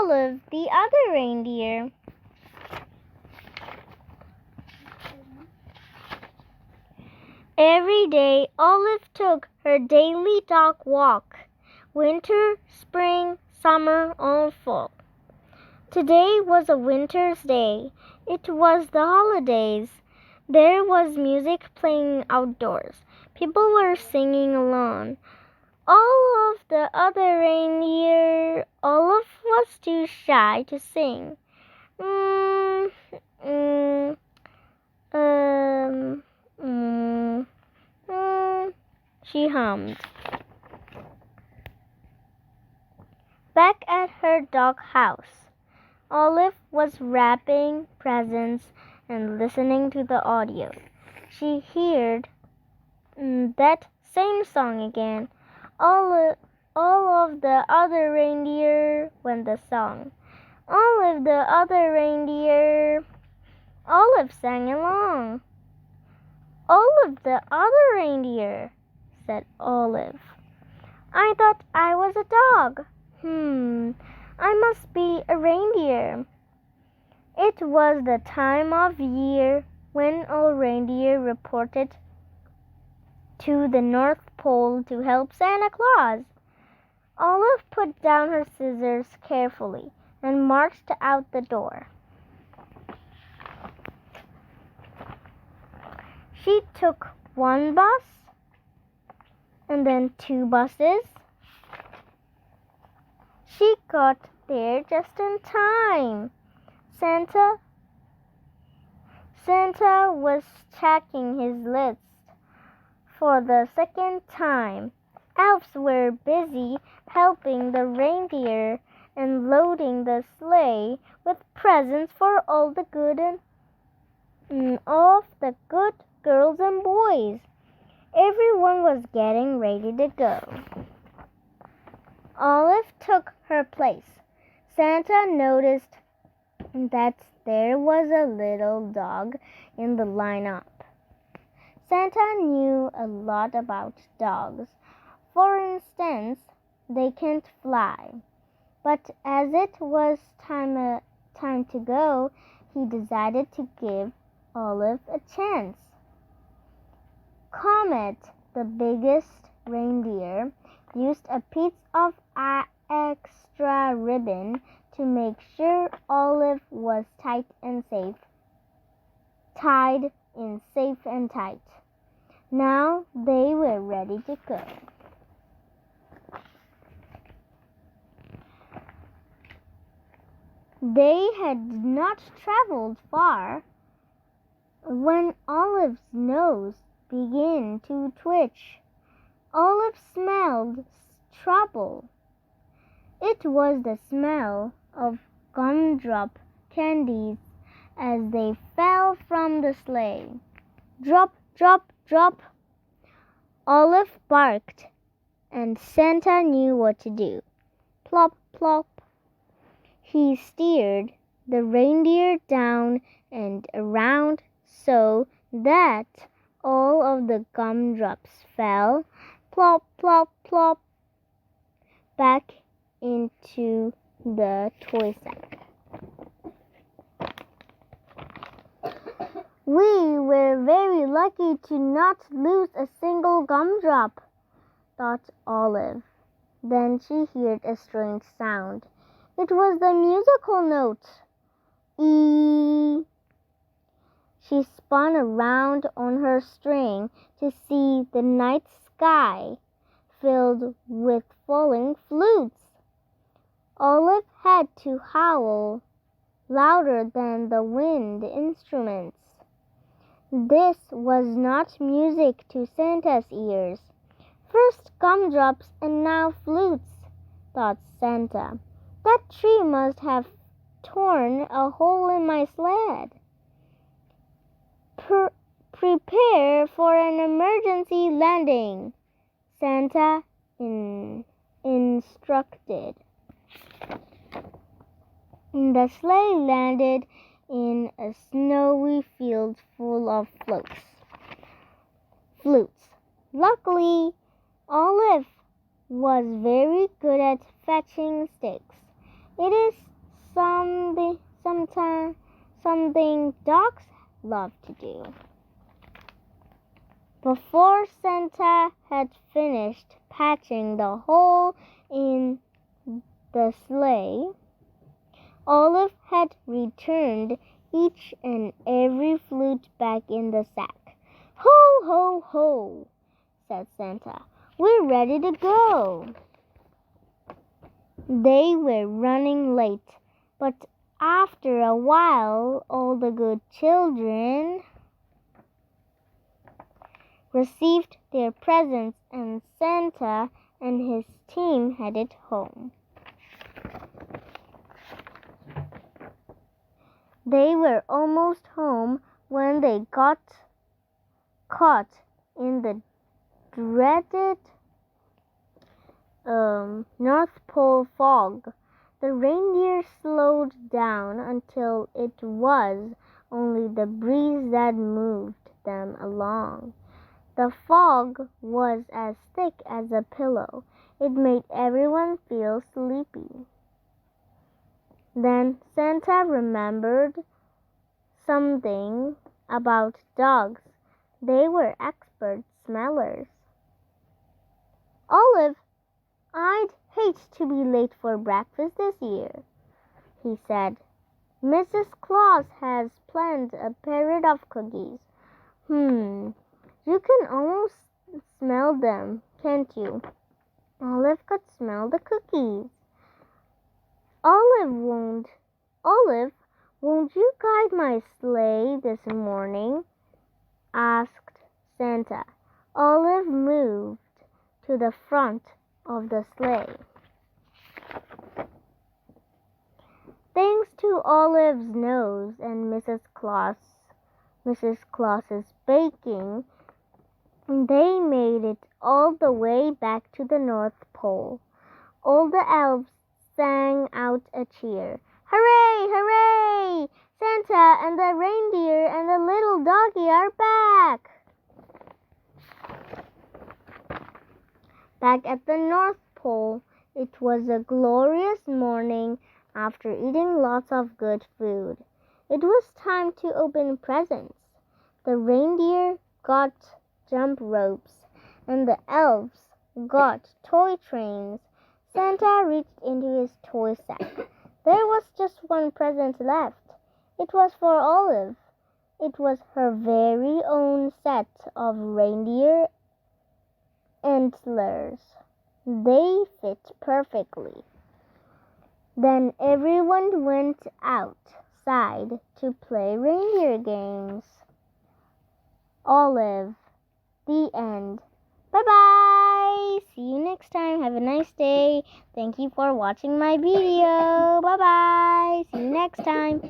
Olive, the other reindeer. Every day, Olive took her daily dog walk, winter, spring, summer, or fall. Today was a winter's day. It was the holidays. There was music playing outdoors. People were singing along. All of the other reindeer, Olive was too shy to sing. Mm, mm, um, mm, she hummed. Back at her dog house, Olive was wrapping presents and listening to the audio. She heard that same song again. All of the other reindeer went the song. Olive, the other reindeer. Olive sang along. Olive, the other reindeer, said Olive. I thought I was a dog. I must be a reindeer. It was the time of year when all reindeer reported to the North Pole to help Santa Claus. Olive put down her scissors carefully and marched out the door. She took one bus and then 2 buses. She got there just in time. Santa was checking his list for the second time. Elves were busy helping the reindeer and loading the sleigh with presents for all the good girls and boys. Everyone was getting ready to go. Olive took her place. Santa noticed that there was a little dog in the lineup. Santa knew a lot about dogs. For instance, they can't fly. But as it was time to go, he decided to give Olive a chance. Comet, the biggest reindeer, used a piece of extra ribbon to make sure Olive was tied in safe and tight. Now they were ready to go. They had not traveled far when Olive's nose began to twitch. Olive smelled trouble. It was the smell of gumdrop candies as they fell from the sleigh. Drop, drop, drop. Olive barked, and Santa knew what to do. Plop, plop. He steered the reindeer down and around so that all of the gumdrops fell, plop, plop, plop, back into the toy sack. We were very lucky to not lose a single gumdrop, thought Olive. Then she heard a strange sound. It was the musical note. E. She spun around on her string to see the night sky filled with falling flutes. Olive had to howl louder than the wind instruments. This was not music to Santa's ears. First gumdrops and now flutes, thought Santa. That tree must have torn a hole in my sled. Prepare for an emergency landing, Santa instructed. The sleigh landed in a snowy field full of flutes. Luckily, Olive was very good at fetching sticks. something dogs love to do. Before Santa had finished patching the hole in the sleigh, Olive had returned each and every flute back in the sack. "Ho, ho, ho," said Santa. "We're ready to go." They were running late, but after a while all the good children received their presents and Santa and his team headed home. They were almost home when they got caught in the dreaded North Pole fog. The reindeer slowed down until it was only the breeze that moved them along. The fog was as thick as a pillow. It made everyone feel sleepy. Then Santa remembered something about dogs. They were expert smellers. "Olive, I'd hate to be late for breakfast this year," he said. "Mrs. Claus has planned a parade of cookies." You can almost smell them, can't you?" Olive could smell the cookies. Olive, won't you guide my sleigh this morning?" asked Santa. Olive moved to the front of the sleigh. Thanks to Olive's nose and Mrs. Claus's baking, they made it all the way back to the North Pole. All the elves sang out a cheer. "Hooray! Hooray! Santa and the reindeer and the little doggy are back!" Back at the North Pole, it was a glorious morning after eating lots of good food. It was time to open presents. The reindeer got jump ropes, and the elves got toy trains. Santa reached into his toy sack. There was just one present left. It was for Olive. It was her very own set of reindeer antlers. They fit perfectly. Then everyone went outside to play reindeer games. Olive. The end. Bye-bye. See you next time. Have a nice day. Thank you for watching my video. Bye-bye. See you next time.